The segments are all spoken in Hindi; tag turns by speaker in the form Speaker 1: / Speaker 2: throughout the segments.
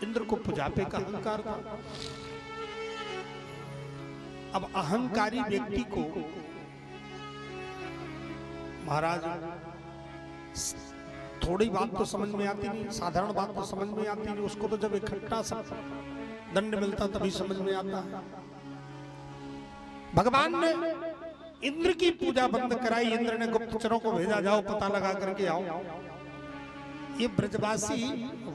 Speaker 1: इंद्र को पुजापे का अहंकार था। अब अहंकारी व्यक्ति को महाराज थोड़ी बात तो समझ में आती नहीं, साधारण बात तो समझ में आती नहीं, उसको तो जब इकट्ठा सब दंड मिलता तभी समझ में आता है। भगवान ने इंद्र की पूजा बंद कराई। इंद्र ने गुप्तचरों को भेजा, जाओ पता लगा करके आओ ये ब्रजवासी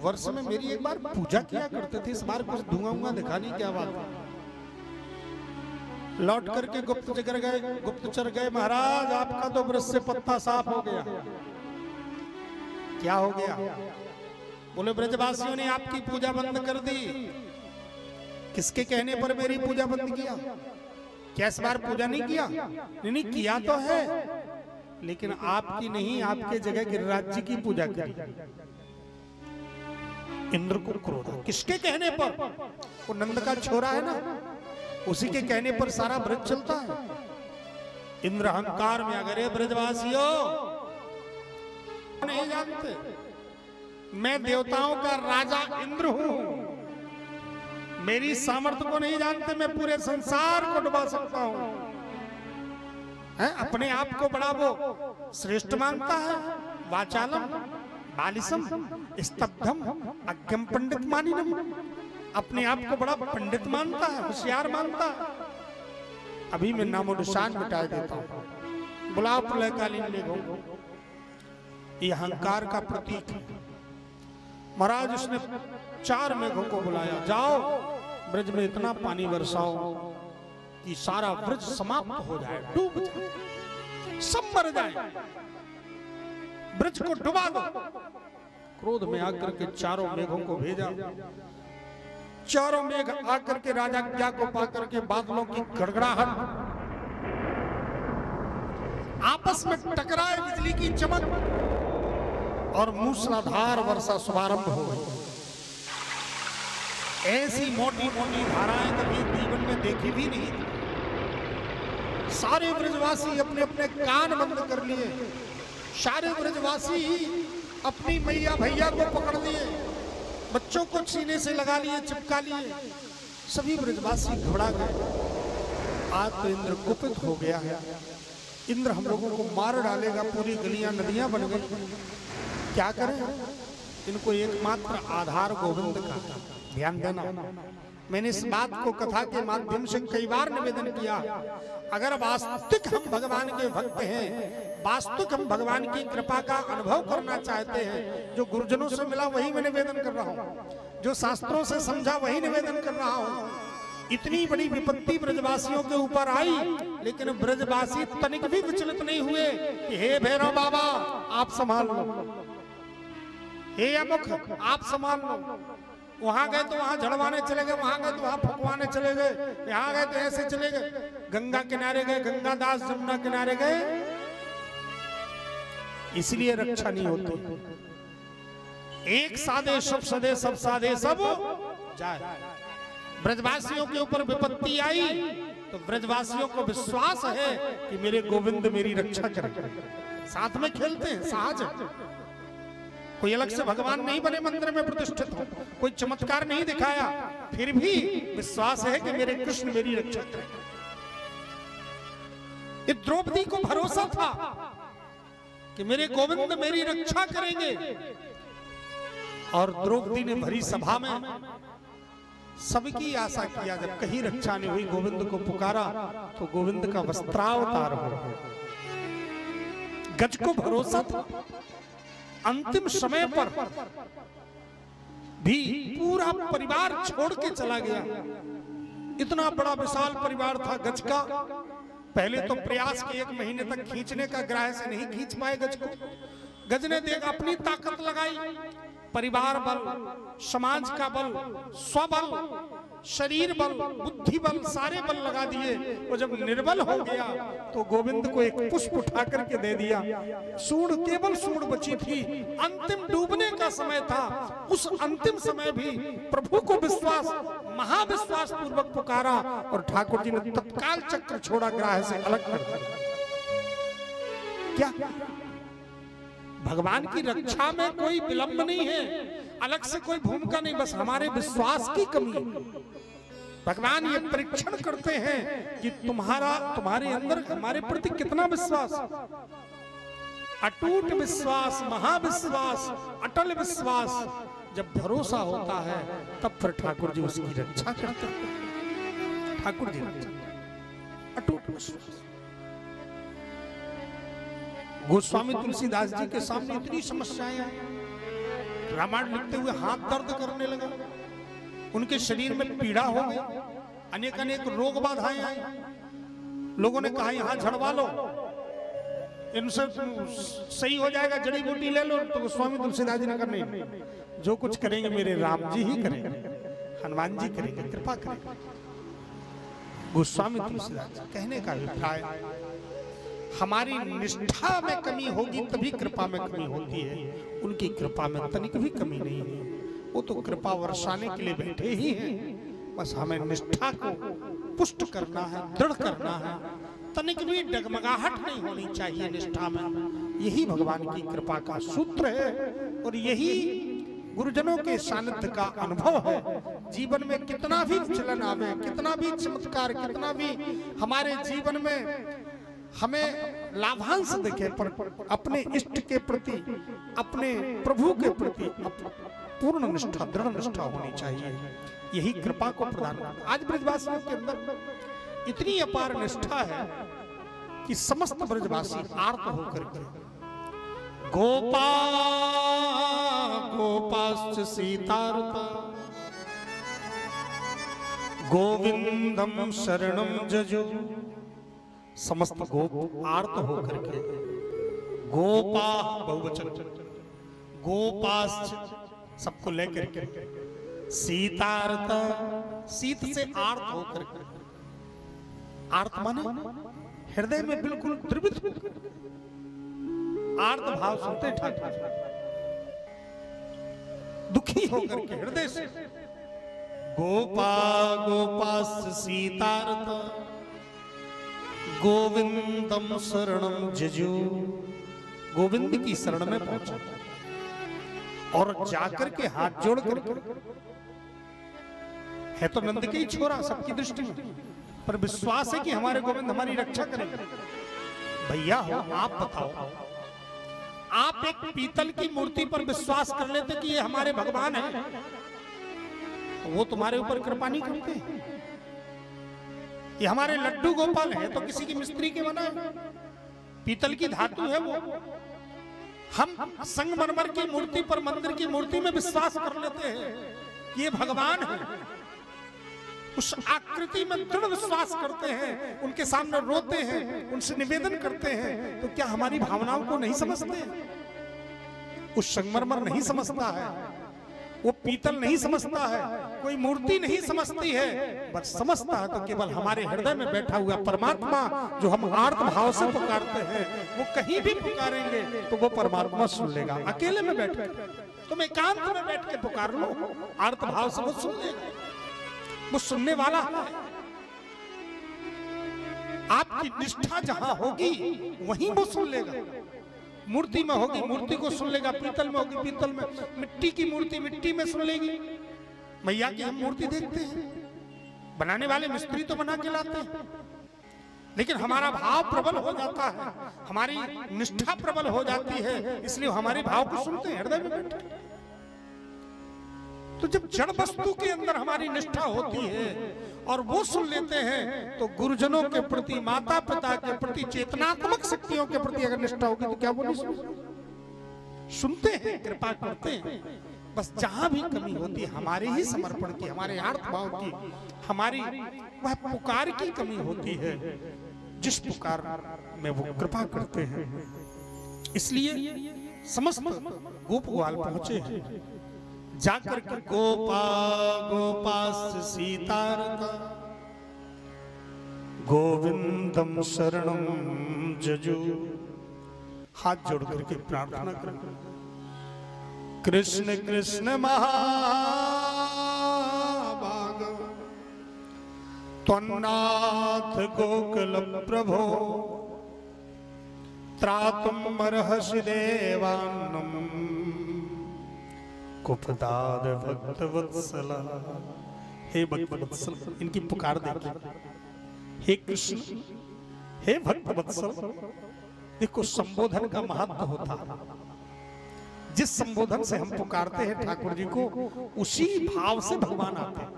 Speaker 1: वर्ष में मेरी एक बार पूजा किया करते थे, इस बार कुछ धुआं दिखा नहीं, क्या बात है। लौट करके गुप्तचर गए, महाराज आपका तो वृक्ष से पत्ता साफ हो गया। क्या हो गया? बोले ब्रजवासियों ने आपकी पूजा बंद कर दी। किसके कहने पर मेरी पूजा बंद किया? क्या इस बार पूजा नहीं किया? नहीं किया तो है, लेकिन आपकी नहीं, आपके जगह गिरिराज जी की पूजा करी। इंद्र को क्रोध। किसके कहने पर? वो नंद का छोरा है ना, उसी के कहने पर सारा ब्रज चलता है। इंद्र अहंकार में अगर ब्रजवासियों नहीं जानते, मैं देवताओं का राजा इंद्र हूं, मेरी सामर्थ्य को नहीं जानते, मैं पूरे संसार को डुबा सकता हूं। अपने आप को बड़ा वो श्रेष्ठ मानता है। वाचालम बालिसम स्तब्धम अज्ञम पंडित मानिनम, अपने आप को बड़ा पंडित मानता है, होशियार मानता है। अभी मैं नामो निशान मिटा देता हूं। बुलाओ प्रलयकालीन मेघों को। ये अहंकार का प्रतीक है। महाराज उसने 4 मेघों को बुलाया, जाओ ब्रज में इतना पानी बरसाओ कि सारा ब्रज समाप्त हो जाए, डूब जाए, सब मर जाए, ब्रज को डुबा दो। क्रोध में आकर के 4 मेघों को भेजा। 4 मेघ आकर के राजा क्या को पाकर के बादलों की गड़गड़ाहट, आपस में टकराए, बिजली की चमक और मूसलाधार वर्षा शुभारंभ हो गई। ऐसी मोटी मोटी धाराएं कभी जीवन में देखी भी नहीं थी। सारे ब्रजवासी अपने अपने कान बंद कर लिए, सारे ब्रजवासी अपनी मैया भैया को पकड़ लिए, बच्चों को सीने से लगा लिए, चिपका लिए। सभी ब्रजवासी घबरा गए। आज तो इंद्र कुपित हो गया है, इंद्र हम लोगों को मार डालेगा, पूरी गलियां नदियां बन गई। क्या करें? इनको एकमात्र आधार गोविंद का ध्यान देना। मैंने इस बात को कथा के माध्यम से कई बार निवेदन किया। अगर वास्तविक हम भगवान के भक्त हैं, वास्तविक हम भगवान की कृपा का अनुभव करना चाहते हैं, जो गुरुजनों से मिला वही मैं निवेदन कर रहा हूँ, जो शास्त्रों से समझा वही निवेदन कर रहा हूँ। इतनी बड़ी विपत्ति ब्रजवासियों के ऊपर आई, लेकिन ब्रजवासी तनिक भी विचलित नहीं हुए कि हे भैरव बाबा आप संभाल लो, हे अमुख आप संभाल लो। वहां गए तो वहां झड़वाने चले गए, वहां गए तो वहां फुकवाने चले गए, यहाँ गए तो ऐसे चले गए। गंगा किनारे गए, गंगा दास जमुना किनारे गए, इसलिए रक्षा नहीं होती। एक साधे सब सदे, सब साधे सब जाए। ब्रजवासियों के ऊपर विपत्ति आई तो ब्रजवासियों को विश्वास है कि मेरे गोविंद मेरी रक्षा करेंगे। साथ में खेलते हैं, सहज है। कोई अलग से भगवान नहीं बने, मंदिर में प्रतिष्ठित हो, कोई चमत्कार नहीं दिखाया, फिर भी विश्वास है कि मेरे कृष्ण मेरी रक्षा करेंगे। ये द्रौपदी को भरोसा था कि मेरे गोविंद मेरी रक्षा करेंगे, और द्रौपदी ने भरी सभा में सबकी आशा किया। जब कहीं रक्षा नहीं हुई, गोविंद को पुकारा तो गोविंद का वस्त्रावतार हो। गज को भरोसा था, अंतिम समय पर भी पूरा परिवार छोड़ के चला गया। इतना बड़ा विशाल परिवार था गज का। पहले तो प्रयास के 1 महीने तक खींचने का, ग्राह से नहीं खींच पाए गज को। गज ने देख अपनी ताकत लगाई, परिवार बल, समाज का बल, स्वबल, शरीर बल, बुद्धि बल, सारे बल लगा दिए। वो जब निर्बल हो गया तो गोविंद को एक पुष्प उठा करके दे दिया। सूंड, केवल सूंड बची थी, अंतिम डूबने का समय था। उस अंतिम समय भी प्रभु को विश्वास, महाविश्वास पूर्वक पुकारा, और ठाकुर जी ने तत्काल चक्र छोड़ा, ग्राह से अलग कर दिया। क्या भगवान की रक्षा में कोई विलंब नहीं है, अलग से कोई भूमिका नहीं, बस हमारे विश्वास की कमी है। भगवान ये परीक्षण करते हैं कि तुम्हारे अंदर हमारे प्रति कितना विश्वास, अटूट विश्वास, महाविश्वास, अटल विश्वास। जब भरोसा होता है तब फिर ठाकुर जी उसकी रक्षा करते हैं। ठाकुर जी अटूट विश्वास। गोस्वामी तुलसीदास जी के सामने इतनी समस्याएं आई, रामायण लिखते हुए हाथ दर्द करने लगा, उनके शरीर में पीड़ा हो गई, अनेक अनेक रोग बाधाएं आई। लोगों ने कहा यहाँ झड़वा लो, इनसे सही हो जाएगा, जड़ी बूटी ले लो। तो गोस्वामी तुलसीदास जी ने कहा नहीं, जो कुछ करेंगे मेरे राम जी ही करेंगे, हनुमान जी करेंगे, कृपा करेंगे। गोस्वामी तुलसीदास जी कहने का अभिप्राय, हमारी निष्ठा में कमी होगी तभी कृपा में कमी होती है, उनकी कृपा में तनिक भी कमी नहीं है। वो तो कृपा वर्षाने के लिए बैठे ही हैं, बस हमें निष्ठा को पुष्ट करना है, दृढ़ करना है, तनिक भी डगमगाहट नहीं होनी चाहिए निष्ठा में। यही भगवान की कृपा का सूत्र है और यही गुरुजनों के सानिध्य का अनुभव है। जीवन में कितना भी विचलन आवे, कितना भी चमत्कार, कितना भी हमारे जीवन में हमें लाभांश दिखे, पर अपने इष्ट के प्रति, अपने प्रभु के प्रति पूर्ण निष्ठा, दृढ़ निष्ठा होनी चाहिए। यही कृपा को प्रदान करता। आज ब्रजवासियों के अंदर इतनी अपार निष्ठा है कि समस्त ब्रजवासी आर्त होकर के गोपा गोपाश्च सीतार्ता गोविंदम शरणम जजो। समस्त गोप आर्त होकर के, गोपा बहुवचन, गोपाश्च सबको लेकर के, सीतार्त सीत से आर्त होकर के, आर्त माने हृदय में बिल्कुल द्रवित, आर्त भाव सुनते ठाकुर, दुखी होकर के हृदय से। गोपा गोपाश्च सीतार्त गोविंदम शरणम जजू। गोविंद की शरण में पहुंचा और जाकर के हाथ जोड़ कर, है तो नंद के ही छोरा सबकी दृष्टि में, पर विश्वास है कि हमारे गोविंद हमारी रक्षा करेंगे। भैया हो आप बताओ, आप एक पीतल की मूर्ति पर विश्वास कर लेते कि ये हमारे भगवान है, वो तुम्हारे ऊपर कृपा नहीं करते। ये हमारे लड्डू गोपाल है तो किसी की मिस्त्री के बना है, पीतल की धातु है वो। हम संगमरमर की मूर्ति पर, मंदिर की मूर्ति में विश्वास कर लेते हैं कि ये भगवान है, उस आकृति में दृढ़ विश्वास करते हैं, उनके सामने रोते हैं, उनसे निवेदन करते हैं। तो क्या हमारी भावनाओं को नहीं समझते? उस संगमरमर नहीं समझता है, वो पीतल नहीं समझता है, कोई मूर्ति नहीं समझती है, बस समझता है तो केवल हमारे हृदय में बैठा हुआ परमात्मा, जो हम आर्त भाव से पुकारते हैं। वो कहीं भी पुकारेंगे तो वो परमात्मा सुन लेगा। अकेले में बैठ कर, तुम एकांत में बैठ के पुकार लो, आर्त भाव से वो सुन लेगा। वो सुनने वाला है। आपकी निष्ठा जहां होगी वहीं वो सुन लेगा। मूर्ति में होगी, मूर्ति को सुन लेगा, पीतल में होगी, पीतल में, मिट्टी की मूर्ति मिट्टी में सुन लेगी। मैया की हम मूर्ति देखते हैं, बनाने वाले मिस्त्री तो बना के लाते हैं, लेकिन हमारा भाव प्रबल हो जाता है, हमारी निष्ठा प्रबल हो जाती है, इसलिए हमारे भाव को सुनते हैं, हृदय में बैठे। तो जब जड़ वस्तु के अंदर हमारी निष्ठा होती है और वो सुन लेते हैं, तो गुरुजनों के प्रति, माता पिता के प्रति, चेतनात्मक शक्तियों के प्रति अगर निष्ठा होगी तो क्या वो नहीं सुनते हैं, कृपा करते हैं। बस जहां भी कमी होती है हमारे ही समर्पण की, हमारे आर्त भाव की, हमारी वह पुकार की कमी होती है, जिस पुकार में वो कृपा करते हैं। इसलिए समस्त गोप ग्वाल पहुंचे हैं, जाकर के गोपा गोपाश्च सीतार्ता गोविंदम शरणम जजू। हाथ जोड़ करके प्रार्थना करें, कृष्ण कृष्ण महाभाग त्वन्नाथ गोकुल प्रभो त्रातुम अर्हसि देवान्नम कुपदाद भक्त वत्सल। हे भक्त वत्सल, इनकी पुकार देखिए। हे कृष्ण, हे भक्त वत्सल। देखो संबोधन का महत्व होता है। जिस संबोधन से हम पुकारते हैं ठाकुर जी को, उसी भाव से भगवान आते हैं।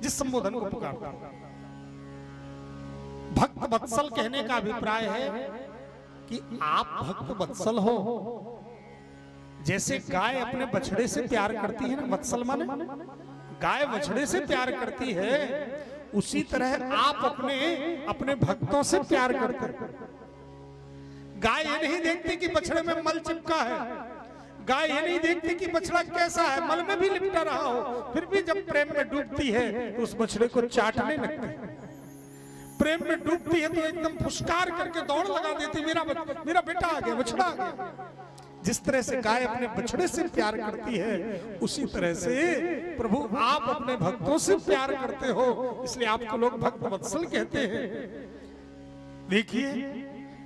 Speaker 1: जिस संबोधन को पुकारते हैं, भक्त वत्सल कहने का अभिप्राय है कि आप भक्त वत्सल हो। जैसे गाय अपने बछड़े से प्यार करती है ना, वत्सल माने गाय बछड़े से प्यार करती है, उसी तरह आप अपने भक्तों से प्यार करते हैं। गाय ये नहीं देखती कि बछड़े में मल चिपका है, गाय ये नहीं देखती कि बछड़ा कैसा है, मल में भी लिपटा रहा हो, फिर भी जब प्रेम में डूबती है तो उस बछड़े को चाटने लगती है। प्रेम में डूबती है तो एकदम फुसकार करके दौड़ लगा देती, मेरा बेटा आ गया, बछड़ा आ गया। जिस तरह से गाय अपने बछड़े से प्यार करती है, उसी तरह से प्रभु आप अपने भक्तों से प्यार करते हो, इसलिए आपको लोग भक्त वत्सल कहते हैं। देखिए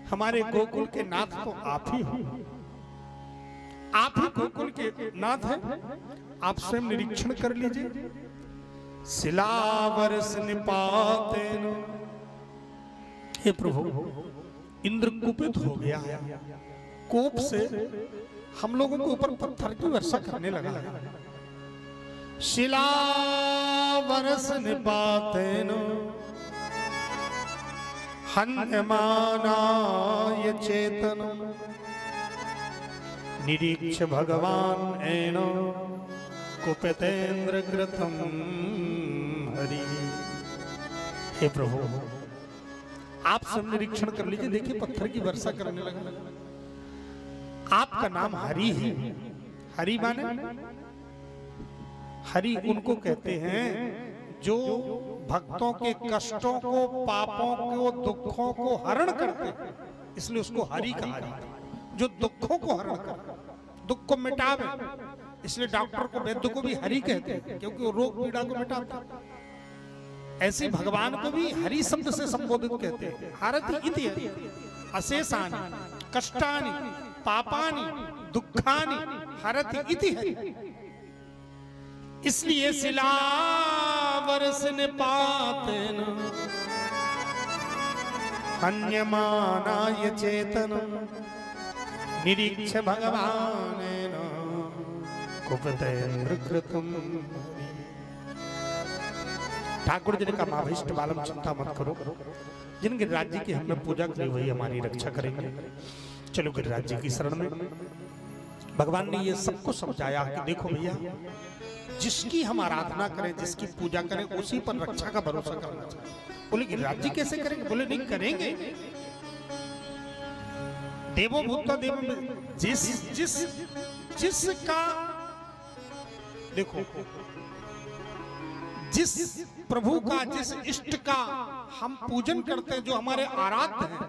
Speaker 1: हमारे गोकुल के नाथ तो आप ही हो, आप ही गोकुल के नाथ हैं। आप स्वयं निरीक्षण कर लीजिए। शिलावर्ष निपातेन, हे प्रभु इंद्र कुपित हो गया है, कोप से हम लोगों के ऊपर पत्थर की वर्षा करने लगा है। शिलावर्ष निपातेन हन्यमानाय चेतनम निरीक्ष भगवान एन कुपितेन्द्र कृतं हरि। हे प्रभु आप सब निरीक्षण कर लीजिए। देखिए पत्थर की वर्षा करने लगा। आपका नाम हरि है। हरि माने हरि उनको कहते हैं जो भक्तों के कष्टों को, पापों को, दुखों को हरण करते हैं, इसलिए उसको हरि कहा जाता है। जो दुखों को हरण कर, दुख को मिटावे, इसलिए डॉक्टर को, वैद्य को भी हरि कहते हैं, क्योंकि वो रोग पीड़ा को मिटाता है। ऐसे भगवान को भी हरि शब्द से संबोधित कहते हैं। हरति इति अशेषानि कष्टानि पापानि दुखानि हरति इति हरि। इसलिए शिलावर्ष निपातेन हन्यमानाय चेतनम निरीक्ष भगवानेन कुपितेन्द्र कृतं। ठाकुर जी ने कहा माभीष्ट बालम चिंता मत करो, जिन गिरिराज जी की हमने पूजा करी वही हमारी रक्षा करेंगे। चलो गिरिराज जी की शरण में। भगवान ने ये सबको समझाया कि देखो भैया, जिसकी हम आराधना करें, जिसकी पूजा करें, उसी पर रक्षा का भरोसा करना चाहिए। बोले गिरिराज जी कैसे करेंगे? बोले नहीं करेंगे। देवो भूता देव में जिसका देखो, जिस प्रभु का, जिस इष्ट का हम पूजन करते हैं, जो हमारे आराध्य हैं,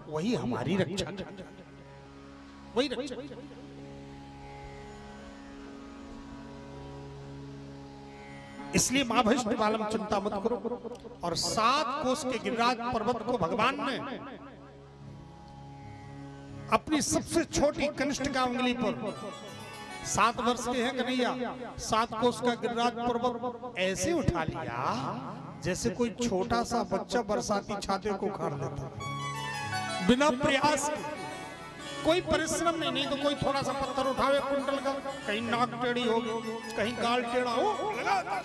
Speaker 1: वही हमारी रक्षा करता है, वही रक्षा। इसलिए मां भैष्ट बालम चिंता मत करो। और 7 कोस के गिरिराज पर्वत को भगवान ने अपनी सबसे छोटी कनिष्ठ का उंगली पर, 7 वर्ष के हैं कन्हैया, 7 कोस का गिरिराज पर्वत ऐसे उठा लिया जैसे कोई छोटा सा बच्चा बरसाती छाते को उखाड़ देता, बिना प्रयास के, कोई परिश्रम नहीं तो कोई थोड़ा सा पत्थर उठावे कुंडल का, कहीं नाक टेढ़ी हो, कहीं गाल टेढ़ा हो, लगा।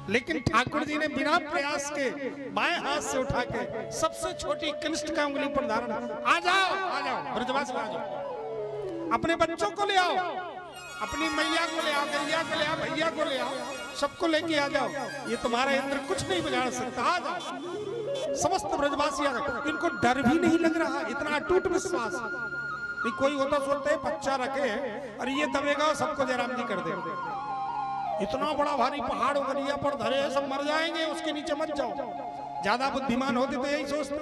Speaker 1: लेकिन ठाकुर जी ने बिना प्रयास के बाएं हाथ से उठा के सबसे छोटी कनिष्ठ का उंगली पर धारण। आ जाओ ब्रजवासी, आ जाओ, अपने बच्चों को ले आओ, अपनी मैया को ले आओ, गैया को ले आओ, भैया को ले आओ, सबको लेके आ जाओ। ये तुम्हारा इंद्र कुछ नहीं बिगाड़ सकता। आ जाओ समस्त ब्रजवासी आ जाओ। इनको डर भी नहीं लग रहा, इतना अटूट विश्वास। नहीं कोई होता सोचता है बच्चा रखे और ये दबेगा सबको जयराम जी कर देगा। इतना बड़ा भारी पहाड़ उगरिया पर धरे, सब मर जाएंगे, उसके नीचे मत जाओ। ज्यादा बुद्धिमान होते तो यही सोचते,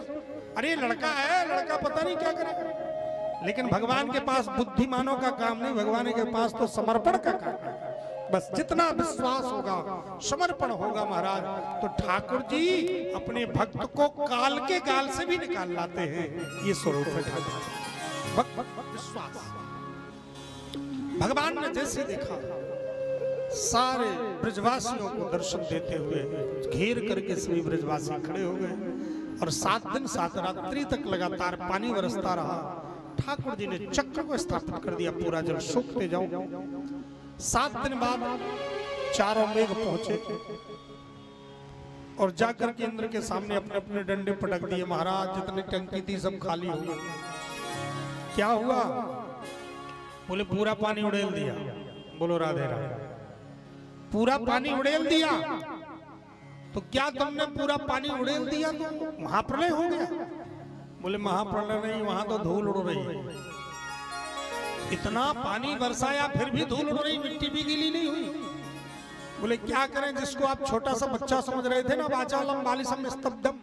Speaker 1: अरे लड़का है, लड़का पता नहीं क्या करेगा। लेकिन भगवान के पास बुद्धिमानों का काम नहीं, भगवान के पास तो समर्पण का काम है। बस जितना विश्वास होगा, समर्पण होगा महाराज, तो ठाकुर जी अपने भक्त को काल के गाल से भी निकाल लाते हैं। ये स्वरूप है ठाकुर जी, भक्त विश्वास। भगवान ने जैसे देखा सारे ब्रजवासियों को दर्शन देते हुए घेर करके सभी ब्रजवासी खड़े हो गए और 7 दिन 7 रात्रि तक लगातार पानी बरसता रहा। ठाकुर जी ने चक्र को स्थापित कर दिया, पूरा जल सोखते जाओ। 7 दिन बाद चारों मेघ पहुंचे और जाकर के इंद्र के सामने अपने अपने डंडे पटक दिए। महाराज जितनी टंकी थी सब खाली हो गई। क्या हुआ? बोले पूरा पानी उड़ेल दिया। बोलो राधे राधे। पूरा पानी उड़ेल दिया तो क्या तुमने पूरा पानी उड़ेल दिया तो महाप्रलय हो गया? बोले महाप्रलय नहीं, वहां तो धूल उड़ रही है। इतना पानी बरसाया फिर भी धूल उड़ रही, मिट्टी भी गीली नहीं हुई। बोले क्या करें? जिसको आप छोटा सा बच्चा समझ रहे थे ना, वाचालम बालिसम स्तब्धम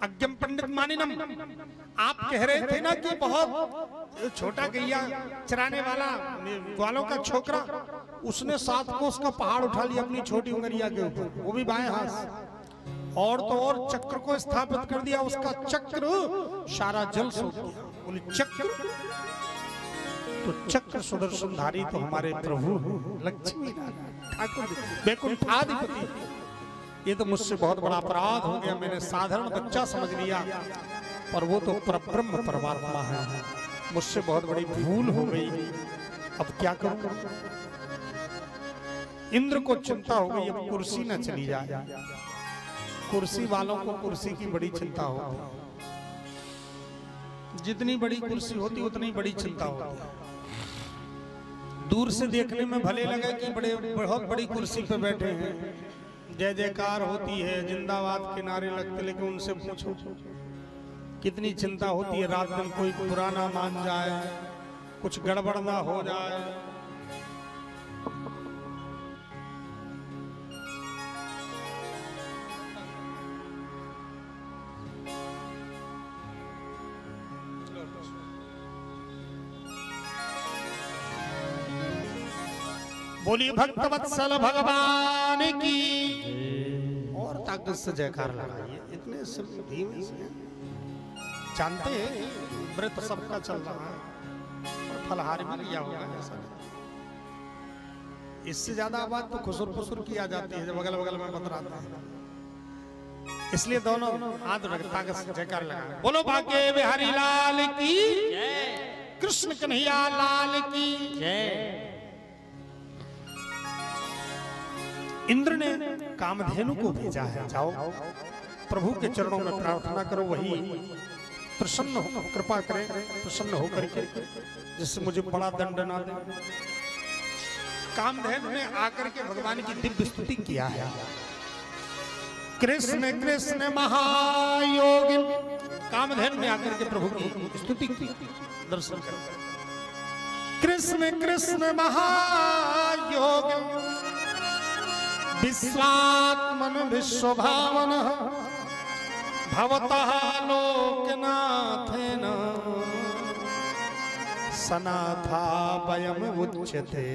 Speaker 1: अज्ञम पंडित मानिनम, आप कह रहे थे ना कि बहुत छोटा गैया चराने वाला ग्वालों का छोकरा, उसने 7 कोस का पहाड़ उठा लिया अपनी छोटी उंगलिया के ऊपर, वो भी बाएं हाथ, और तो और चक्र को स्थापित कर दिया। उसका चक्र सारा जल सोख दिया। बोले चक्र तो चक्र सुदर्शनधारी तो हमारे प्रभु लक्ष्मी ठाकुर वैकुंठाधिपति। ये तो मुझसे बहुत बड़ा अपराध हो गया, मैंने साधारण बच्चा समझ लिया, पर वो तो परब्रह्म परमात्मा है। मुझसे बहुत बड़ी भूल हो गई, अब क्या करूं? इंद्र को चिंता हो गई, अब कुर्सी न चली जाए। कुर्सी वालों को कुर्सी की बड़ी चिंता होती, जितनी बड़ी कुर्सी होती उतनी बड़ी चिंता होती। दूर से देखने में भले लगे कि बहुत बड़ी कुर्सी पे बैठे हैं, जय जयकार होती है, जिंदाबाद के नारे लगते, लेकिन उनसे पूछो कितनी चिंता होती है। रात दिन कोई पुराना मान जाए, कुछ गड़बड़ ना हो जाए। बोली भक्तवत्सल भगवान की, और ताकत से जयकार लगाइए। इतने धीमे से जानते हैं व्रत सबका चल रहा है और फलहार मिल गया होगा ऐसा। इससे ज्यादा आवाज तो खुसुर फुसुर किया जाती है जब अगल बगल में बतराता है। इसलिए दोनों हाथ ताकत से जयकार लगाए। बोलो भाग्य बिहारी लाल की जय, कृष्ण कन्हैया लाल की जय। इंद्र ने कामधेनु को भेजा है, जाओ प्रभु के चरणों में प्रार्थना करो, वही प्रसन्न हो, कृपा करें, प्रसन्न होकर के, जिससे मुझे बड़ा दंड ना दे। कामधेनु ने आकर के भगवान की दिव्य स्तुति किया है। कृष्ण कृष्ण महायोगिन, कामधेनु ने आकर के प्रभु की स्तुति की, दर्शन कर। कृष्ण कृष्ण महायोगिन विश्वात्मन विश्वभावन भवतः लोकनाथेन सनाथा वयम उच्यते।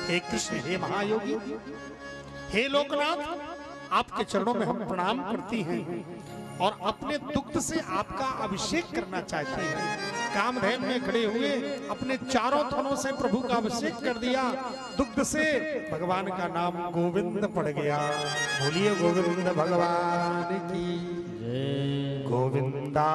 Speaker 1: हे कृष्ण, हे महायोगी, हे लोकनाथ, आपके चरणों में हम प्रणाम करती हैं और अपने दुग्ध से आपका अभिषेक करना चाहते हैं। कामधेनु में खड़े हुए अपने चारों थनों से प्रभु का अभिषेक कर दिया। दुग्ध से भगवान का नाम गोविंद पड़ गया। बोलिए गोविंद भगवान की जय। गोविंदा।